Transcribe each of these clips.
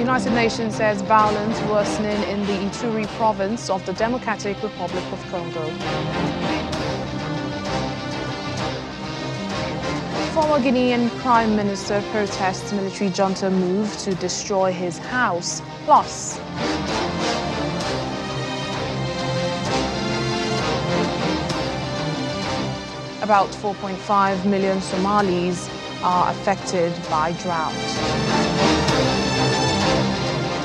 United Nations says violence worsening in the Ituri province of the Democratic Republic of Congo. Former Guinean Prime Minister protests military junta move to destroy his house. Plus, about 4.5 million Somalis are affected by drought.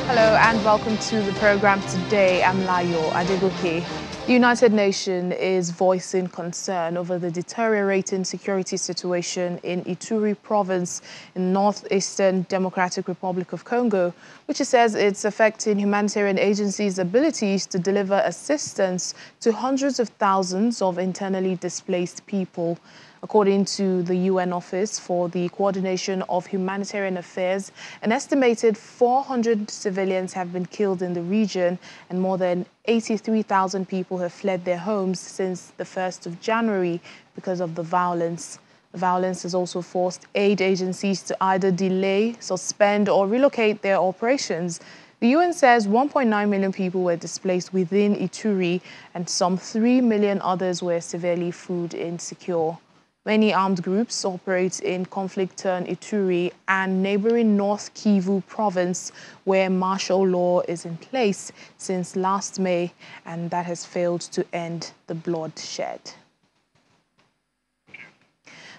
Hello and welcome to the program today. I'm Layo Adegoke. The United Nations is voicing concern over the deteriorating security situation in Ituri province in northeastern Democratic Republic of Congo, which it says it's affecting humanitarian agencies' abilities to deliver assistance to hundreds of thousands of internally displaced people. According to the UN Office for the Coordination of Humanitarian Affairs, an estimated 400 civilians have been killed in the region and more than 83,000 people have fled their homes since the 1st of January because of the violence. The violence has also forced aid agencies to either delay, suspend or relocate their operations. The UN says 1.9 million people were displaced within Ituri and some 3 million others were severely food insecure. Many armed groups operate in conflict-torn Ituri and neighboring North Kivu province, where martial law is in place since last May, and that has failed to end the bloodshed.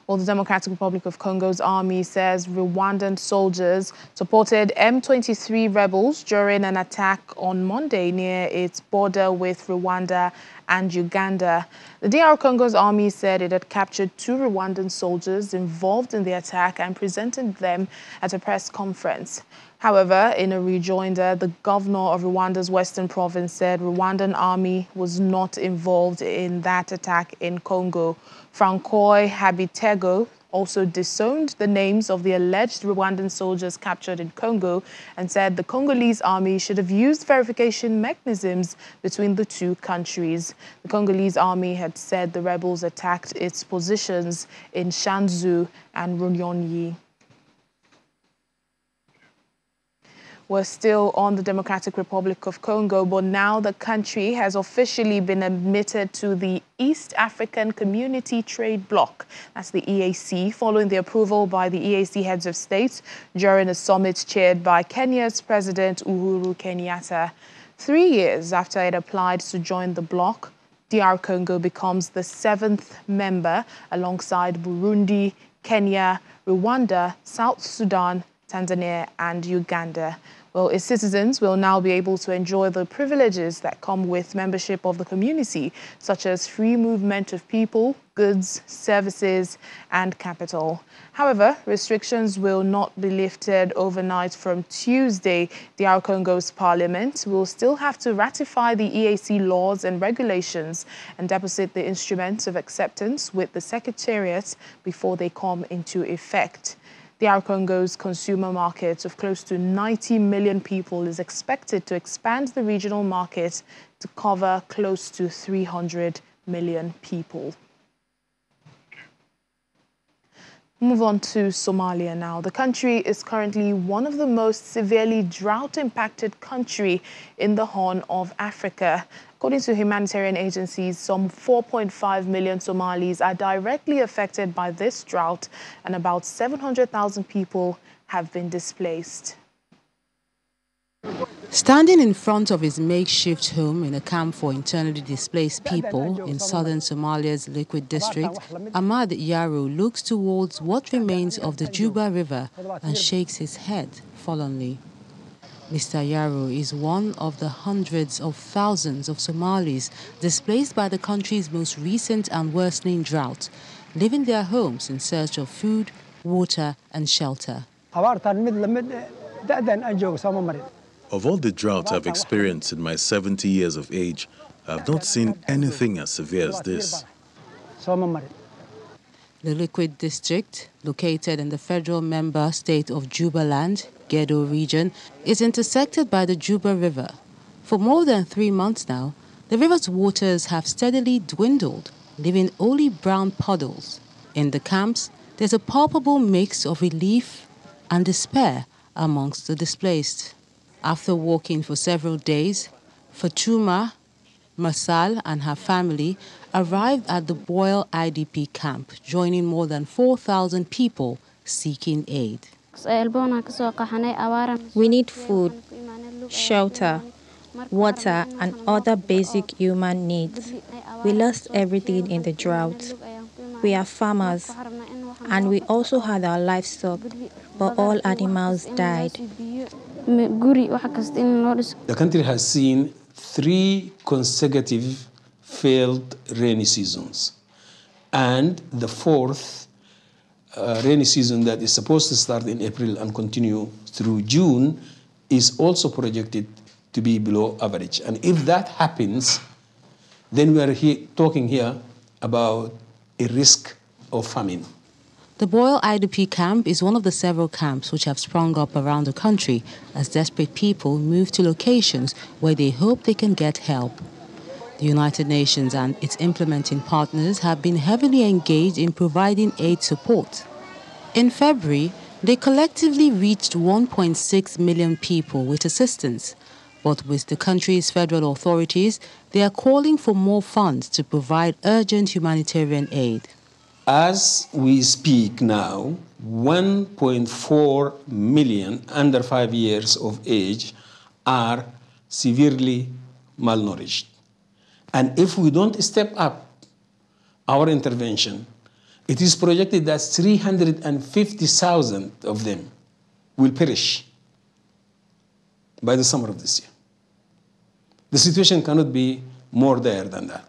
Well, the Democratic Republic of Congo's army says Rwandan soldiers supported M23 rebels during an attack on Monday near its border with Rwanda and Uganda. The DR Congo's army said it had captured 2 Rwandan soldiers involved in the attack and presented them at a press conference. However, in a rejoinder, the governor of Rwanda's western province said Rwandan army was not involved in that attack in Congo. Francois Habitego also disowned the names of the alleged Rwandan soldiers captured in Congo and said the Congolese army should have used verification mechanisms between the two countries. The Congolese army had said the rebels attacked its positions in Shanzu and Runyonyi. We're still on the Democratic Republic of Congo, but now the country has officially been admitted to the East African Community Trade Bloc, that's the EAC, following the approval by the EAC heads of state during a summit chaired by Kenya's President Uhuru Kenyatta. 3 years after it applied to join the bloc, DR Congo becomes the 7th member alongside Burundi, Kenya, Rwanda, South Sudan, Tanzania and Uganda. Well, its citizens will now be able to enjoy the privileges that come with membership of the community, such as free movement of people, goods, services, and capital. However, restrictions will not be lifted overnight from Tuesday. DR Congo's parliament will still have to ratify the EAC laws and regulations and deposit the instruments of acceptance with the Secretariat before they come into effect. DR Congo's consumer market of close to 90 million people is expected to expand the regional market to cover close to 300 million people. Move on to Somalia now. The country is currently one of the most severely drought-impacted countries in the Horn of Africa. According to humanitarian agencies, some 4.5 million Somalis are directly affected by this drought, and about 700,000 people have been displaced. Standing in front of his makeshift home in a camp for internally displaced people in southern Somalia's Liquid district, Ahmad Yaro looks towards what remains of the Juba River and shakes his head fondly. Mr. Yaro is one of the hundreds of thousands of Somalis displaced by the country's most recent and worsening drought, leaving their homes in search of food, water and shelter. Of all the drought I've experienced in my 70 years of age, I've not seen anything as severe as this. The Liquid district, located in the federal member state of Jubaland, Gedo region, is intersected by the Juba River. For more than 3 months now, the river's waters have steadily dwindled, leaving only brown puddles. In the camps, there's a palpable mix of relief and despair amongst the displaced. After walking for several days, Fatuma Masal and her family arrived at the Boyle IDP camp, joining more than 4,000 people seeking aid. We need food, shelter, water, and other basic human needs. We lost everything in the drought. We are farmers, and we also had our livestock, but all animals died. The country has seen 3 consecutive failed rainy seasons, and the 4th rainy season that is supposed to start in April and continue through June is also projected to be below average. And if that happens, then we are talking here about a risk of famine. The Boyle IDP camp is one of the several camps which have sprung up around the country as desperate people move to locations where they hope they can get help. The United Nations and its implementing partners have been heavily engaged in providing aid support. In February, they collectively reached 1.6 million people with assistance. But with the country's federal authorities, they are calling for more funds to provide urgent humanitarian aid. As we speak now, 1.4 million under 5 years of age are severely malnourished. And if we don't step up our intervention, it is projected that 350,000 of them will perish by the summer of this year. The situation cannot be more dire than that.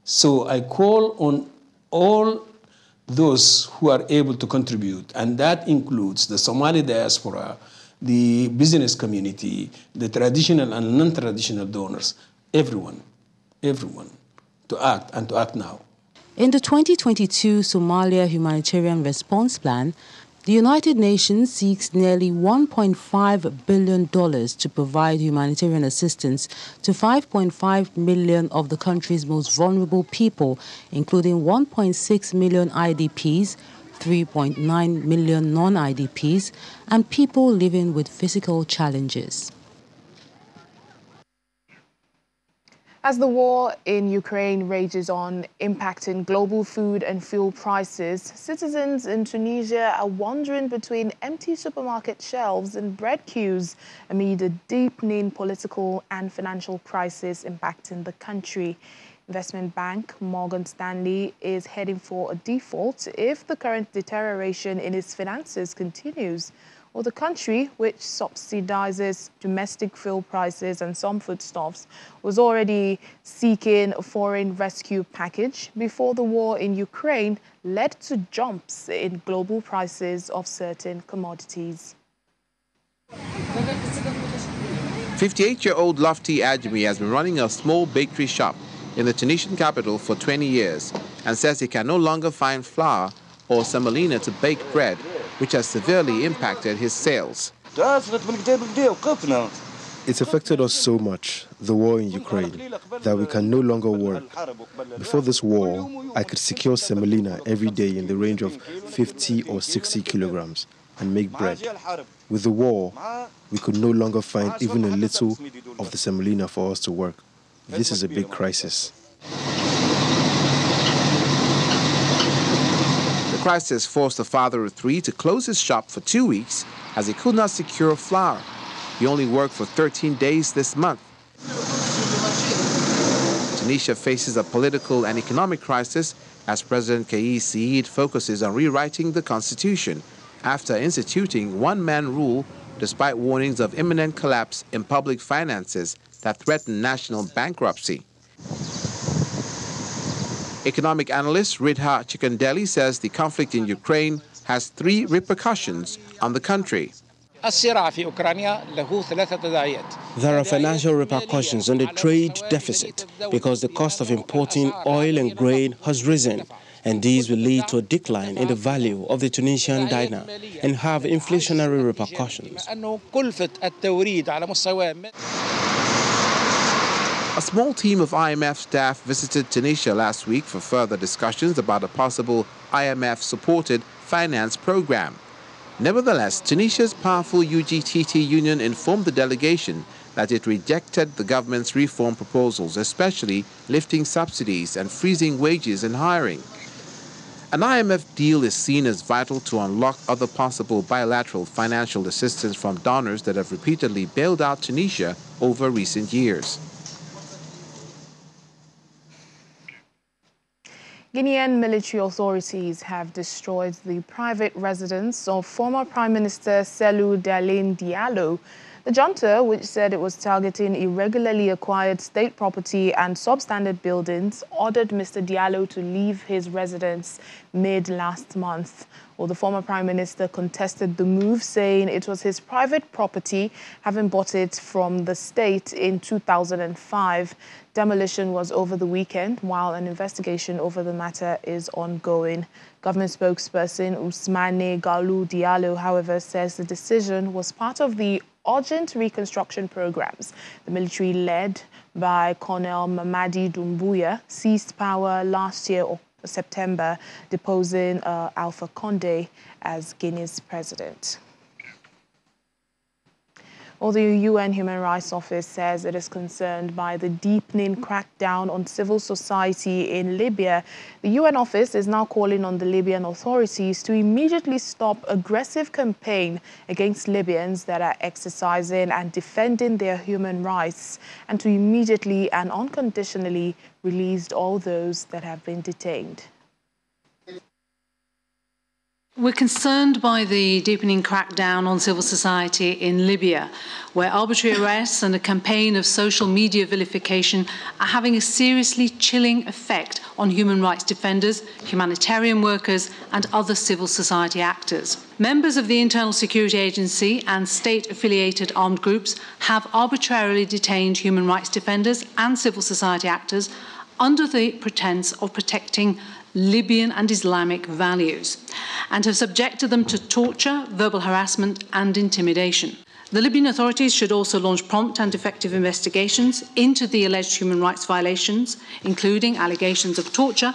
So I call on all those who are able to contribute, and that includes the Somali diaspora, the business community, the traditional and non-traditional donors, everyone to act and to act now. In the 2022 Somalia Humanitarian Response Plan, the United Nations seeks nearly $1.5 billion to provide humanitarian assistance to 5.5 million of the country's most vulnerable people, including 1.6 million IDPs, 3.9 million non-IDPs, and people living with physical challenges. As the war in Ukraine rages on, impacting global food and fuel prices, citizens in Tunisia are wandering between empty supermarket shelves and bread queues amid a deepening political and financial crisis impacting the country. Investment bank Morgan Stanley is heading for a default if the current deterioration in its finances continues. Or the country, which subsidizes domestic fuel prices and some foodstuffs, was already seeking a foreign rescue package before the war in Ukraine led to jumps in global prices of certain commodities. 58-year-old Lofty Ajmi has been running a small bakery shop in the Tunisian capital for 20 years and says he can no longer find flour or semolina to bake bread, which has severely impacted his sales. It's affected us so much, the war in Ukraine, that we can no longer work. Before this war, I could secure semolina every day in the range of 50 or 60 kilograms and make bread. With the war, we could no longer find even a little of the semolina for us to work. This is a big crisis. The crisis forced the father of 3 to close his shop for 2 weeks as he could not secure flour. He only worked for 13 days this month. Tunisia faces a political and economic crisis as President Kais Saied focuses on rewriting the constitution after instituting one-man rule despite warnings of imminent collapse in public finances that threaten national bankruptcy. Economic analyst Ridha Chikandeli says the conflict in Ukraine has 3 repercussions on the country. There are financial repercussions on the trade deficit because the cost of importing oil and grain has risen, and these will lead to a decline in the value of the Tunisian dinar and have inflationary repercussions. A small team of IMF staff visited Tunisia last week for further discussions about a possible IMF-supported finance program. Nevertheless, Tunisia's powerful UGTT union informed the delegation that it rejected the government's reform proposals, especially lifting subsidies and freezing wages and hiring. An IMF deal is seen as vital to unlock other possible bilateral financial assistance from donors that have repeatedly bailed out Tunisia over recent years. Guinean military authorities have destroyed the private residence of former Prime Minister Cellou Dalein Diallo. The junta, which said it was targeting irregularly acquired state property and substandard buildings, ordered Mr. Diallo to leave his residence mid-last month. Well, the former Prime Minister contested the move, saying it was his private property, having bought it from the state in 2005. Demolition was over the weekend, while an investigation over the matter is ongoing. Government spokesperson Ousmane Galou Diallo, however, says the decision was part of the urgent reconstruction programs. The military, led by Colonel Mamadi Doumbouya, seized power last year, September, deposing Alpha Condé as Guinea's president. Well, the UN Human Rights Office says it is concerned by the deepening crackdown on civil society in Libya. The UN office is now calling on the Libyan authorities to immediately stop aggressive campaign against Libyans that are exercising and defending their human rights, and to immediately and unconditionally release all those that have been detained. We're concerned by the deepening crackdown on civil society in Libya, where arbitrary arrests and a campaign of social media vilification are having a seriously chilling effect on human rights defenders, humanitarian workers, and other civil society actors. Members of the Internal Security Agency and state-affiliated armed groups have arbitrarily detained human rights defenders and civil society actors under the pretense of protecting Libyan and Islamic values, and have subjected them to torture, verbal harassment, and intimidation. The Libyan authorities should also launch prompt and effective investigations into the alleged human rights violations, including allegations of torture,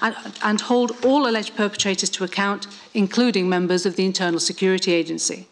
and hold all alleged perpetrators to account, including members of the Internal Security Agency.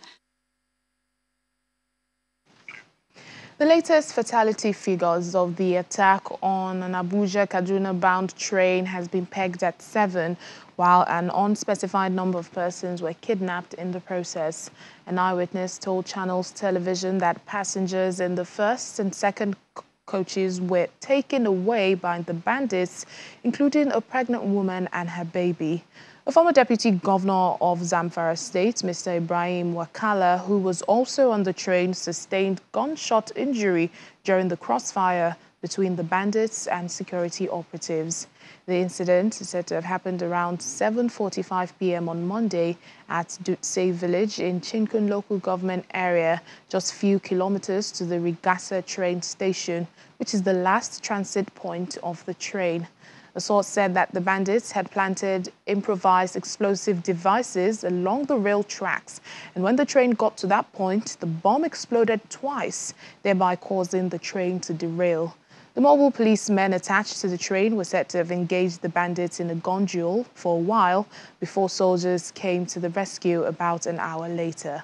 The latest fatality figures of the attack on an Abuja-Kaduna bound train has been pegged at 7, while an unspecified number of persons were kidnapped in the process. An eyewitness told Channels Television that passengers in the first and second coaches were taken away by the bandits, including a pregnant woman and her baby. A former deputy governor of Zamfara State, Mr. Ibrahim Wakala, who was also on the train, sustained gunshot injury during the crossfire between the bandits and security operatives. The incident is said to have happened around 7:45 p.m. on Monday at Dutse village in Chinkun local government area, just few kilometers to the Rigasa train station, which is the last transit point of the train. A source said that the bandits had planted improvised explosive devices along the rail tracks, and when the train got to that point, the bomb exploded twice, thereby causing the train to derail. The mobile policemen attached to the train were said to have engaged the bandits in a gun duel for a while before soldiers came to the rescue about an hour later.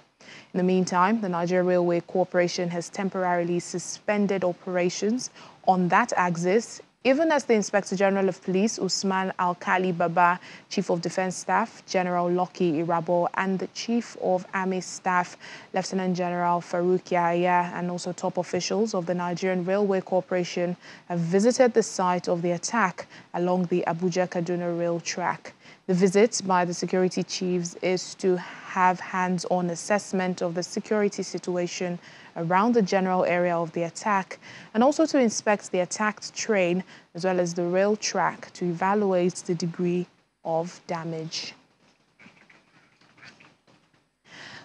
In the meantime, the Nigeria Railway Corporation has temporarily suspended operations on that axis, even as the Inspector General of Police, Usman Alkali Baba, Chief of Defense Staff, General Lucky Irabo, and the Chief of Army Staff, Lieutenant General Farouk Yahya, and also top officials of the Nigerian Railway Corporation have visited the site of the attack along the Abuja-Kaduna rail track. The visit by the security chiefs is to have hands-on assessment of the security situation around the general area of the attack, and also to inspect the attacked train as well as the rail track to evaluate the degree of damage.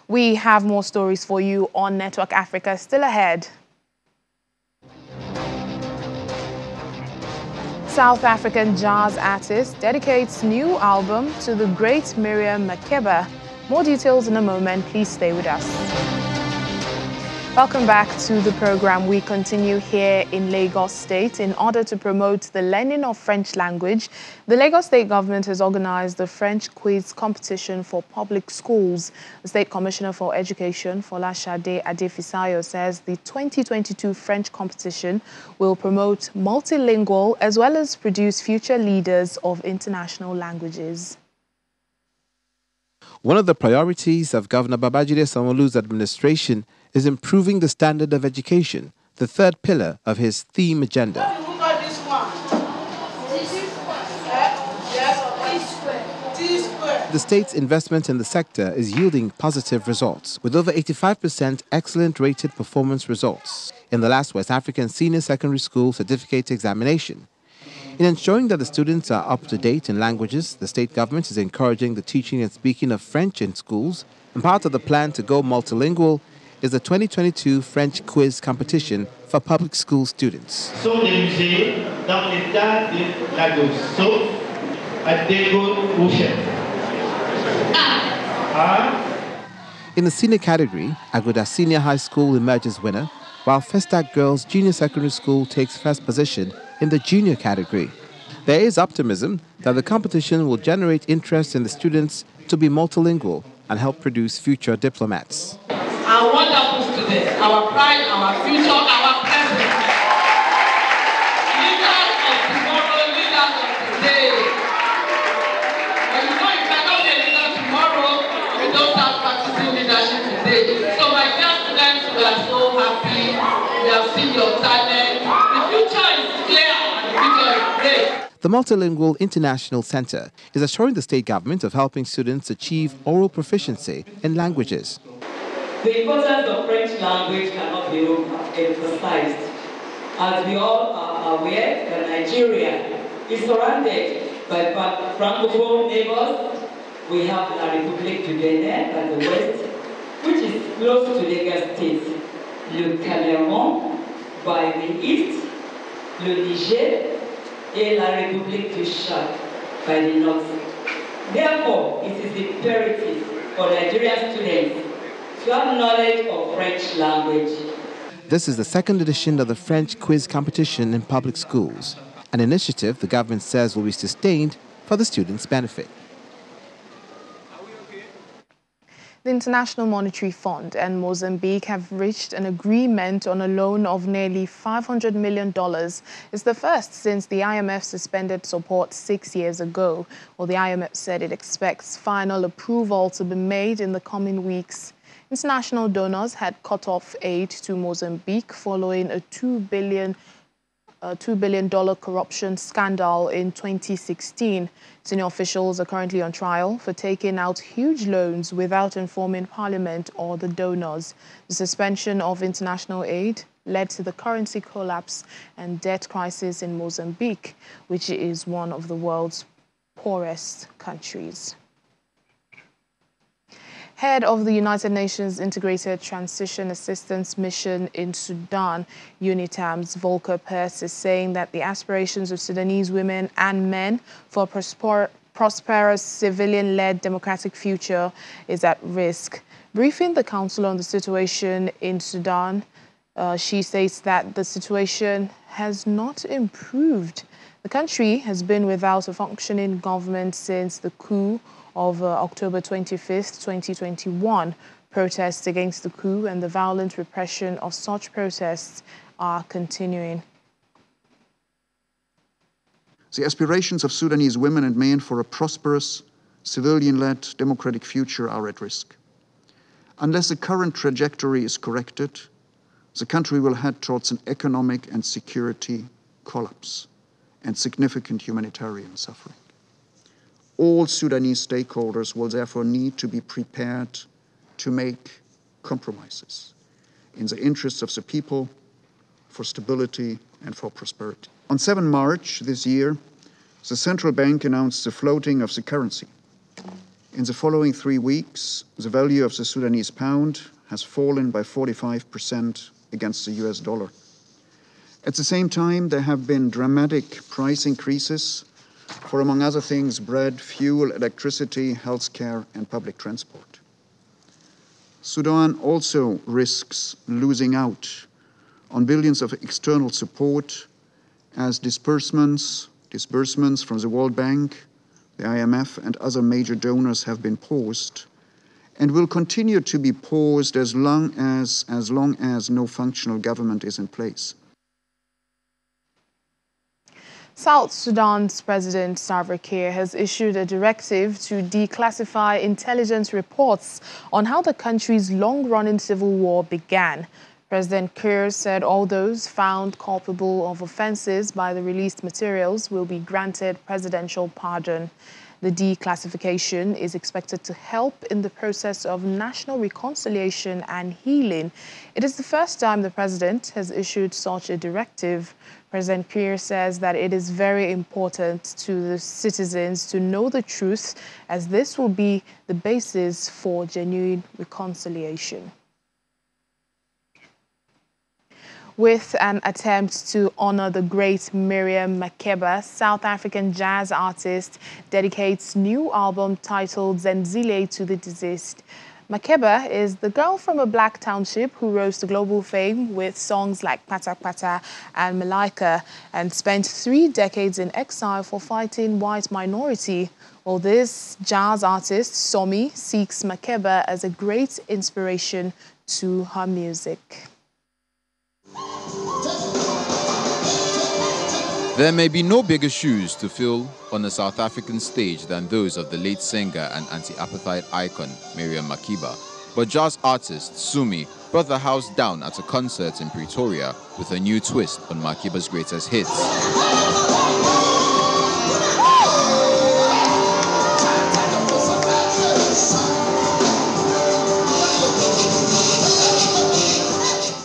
We have more stories for you on Network Africa still ahead. South African jazz artist dedicates new album to the great Miriam Makeba. More details in a moment. Please stay with us. Welcome back to the program. We continue here in Lagos State. In order to promote the learning of French language, the Lagos State government has organized the French quiz competition for public schools. The State Commissioner for Education, Folashade Adefisayo, says the 2022 French competition will promote multilingual as well as produce future leaders of international languages. One of the priorities of Governor Babajide Sanwo-Olu's administration is improving the standard of education, the third pillar of his theme agenda. The state's investment in the sector is yielding positive results, with over 85% excellent rated performance results in the last West African Senior Secondary School Certificate Examination. In ensuring that the students are up to date in languages, the state government is encouraging the teaching and speaking of French in schools, and part of the plan to go multilingual is the 2022 French quiz competition for public school students. In the senior category, Aguda Senior High School emerges winner, while Festac Girls Junior Secondary School takes first position in the junior category. There is optimism that the competition will generate interest in the students to be multilingual and help produce future diplomats. And what happens today? Our pride, our future, our present. Leaders of tomorrow, leaders of today. And you know you cannot be a leader tomorrow if you don't start practicing leadership today. So my dear students, we are so happy. We have seen your talent. The future is clear and the future is great. The Multilingual International Center is assuring the state government of helping students achieve oral proficiency in languages. The importance of French language cannot be emphasized. As we all are aware, that Nigeria is surrounded by francophone neighbors. We have La République du Bénin at the west, which is close to Lagos State. Le Cameroon by the east, le Niger, et la République du Chad by the north. Therefore, it is imperative for Nigerian students to have knowledge of French language. This is the second edition of the French quiz competition in public schools, an initiative the government says will be sustained for the students' benefit. The International Monetary Fund and Mozambique have reached an agreement on a loan of nearly $500 million. It's the first since the IMF suspended support 6 years ago. Well, the IMF said it expects final approval to be made in the coming weeks. International donors had cut off aid to Mozambique following a $2 billion corruption scandal in 2016. Senior officials are currently on trial for taking out huge loans without informing Parliament or the donors. The suspension of international aid led to the currency collapse and debt crisis in Mozambique, which is one of the world's poorest countries. Head of the United Nations Integrated Transition Assistance Mission in Sudan, UNITAM's Volker Perthes, is saying that the aspirations of Sudanese women and men for a prosperous civilian-led democratic future is at risk. Briefing the Council on the situation in Sudan, she states that the situation has not improved. The country has been without a functioning government since the coup of October 25th, 2021. Protests against the coup and the violent repression of such protests are continuing. The aspirations of Sudanese women and men for a prosperous, civilian-led democratic future are at risk. Unless the current trajectory is corrected, the country will head towards an economic and security collapse and significant humanitarian suffering. All Sudanese stakeholders will therefore need to be prepared to make compromises in the interests of the people, for stability and for prosperity. On 7 March this year, the central bank announced the floating of the currency. In the following 3 weeks, the value of the Sudanese pound has fallen by 45% against the US dollar. At the same time, there have been dramatic price increases for, among other things, bread, fuel, electricity, healthcare, and public transport. Sudan also risks losing out on billions of external support as disbursements from the World Bank, the IMF, and other major donors have been paused and will continue to be paused as long as no functional government is in place. South Sudan's President Salva Kiir has issued a directive to declassify intelligence reports on how the country's long-running civil war began. President Kiir said all those found culpable of offenses by the released materials will be granted presidential pardon. The declassification is expected to help in the process of national reconciliation and healing. It is the first time the president has issued such a directive. President Kiir says that it is very important to the citizens to know the truth, as this will be the basis for genuine reconciliation. With an attempt to honor the great Miriam Makeba, South African jazz artist dedicates new album titled Zenzile to the deceased. Makeba is the girl from a black township who rose to global fame with songs like Pata Pata and Malaika, and spent 3 decades in exile for fighting white minority. Well, this jazz artist, Somi, seeks Makeba as a great inspiration to her music. There may be no bigger shoes to fill on a South African stage than those of the late singer and anti-apartheid icon Miriam Makeba, but jazz artist Sumi brought the house down at a concert in Pretoria with a new twist on Makeba's greatest hits.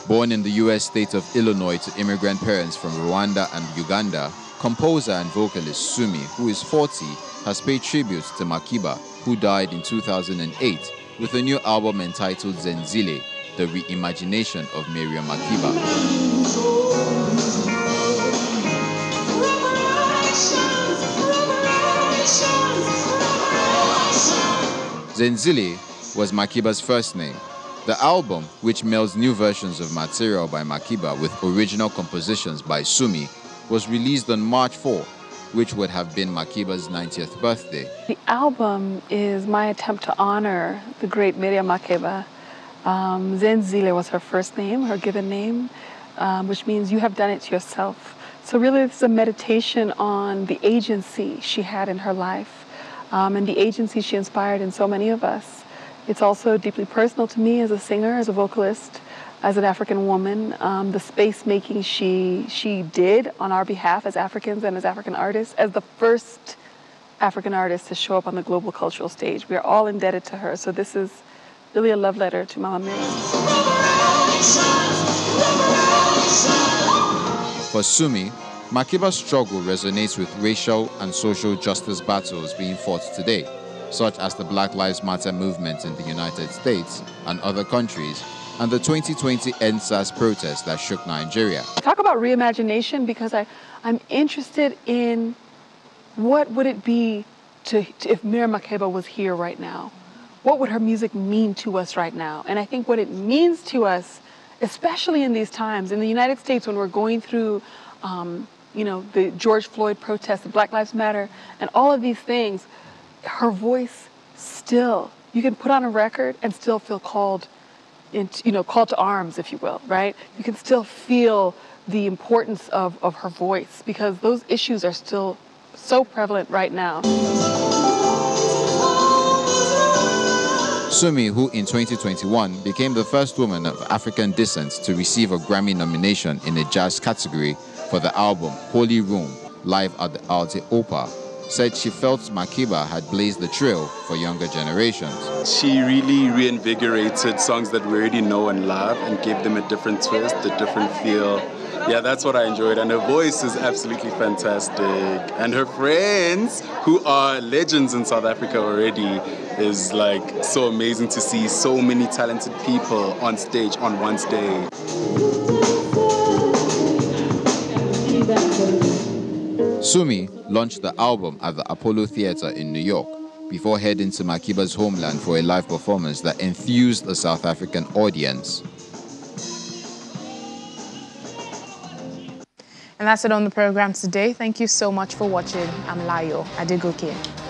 Born in the U.S. state of Illinois to immigrant parents from Rwanda and Uganda, composer and vocalist Sumi, who is 40, has paid tribute to Makeba, who died in 2008, with a new album entitled Zenzile, the reimagination of Miriam Makeba. Zenzile was Makeba's first name. The album, which melds new versions of material by Makeba with original compositions by Sumi, was released on March 4, which would have been Makeba's 90th birthday. The album is my attempt to honor the great Miriam Makeba. Zenzile was her first name, her given name, which means you have done it to yourself. So really it's a meditation on the agency she had in her life and the agency she inspired in so many of us. It's also deeply personal to me as a singer, as a vocalist, as an African woman. The space making she did on our behalf as Africans and as African artists, as the first African artist to show up on the global cultural stage. We are all indebted to her. So this is really a love letter to Mama Miriam. For Sumi, Makeba's struggle resonates with racial and social justice battles being fought today, such as the Black Lives Matter movement in the United States and other countries, and the 2020 EndSARS protest that shook Nigeria. Talk about reimagination, because I'm interested in what would it be if Miriam Makeba was here right now? What would her music mean to us right now? And I think what it means to us, especially in these times, in the United States when we're going through the George Floyd protests, the Black Lives Matter, and all of these things, her voice still, you can put on a record and still feel called to arms, if you will, right? You can still feel the importance of her voice, because those issues are still so prevalent right now. Sumi, who in 2021 became the first woman of African descent to receive a Grammy nomination in the jazz category for the album Holy Room, live at the Alte Oper, said she felt Makeba had blazed the trail for younger generations. She really reinvigorated songs that we already know and love and gave them a different twist, a different feel. Yeah, that's what I enjoyed. And her voice is absolutely fantastic. And her friends, who are legends in South Africa already, is like so amazing to see so many talented people on stage on one stage. Sumi launched the album at the Apollo Theater in New York. before heading to Makiba's homeland for a live performance that enthused a South African audience. And that's it on the program today. Thank you so much for watching. I'm Layo Adegoke.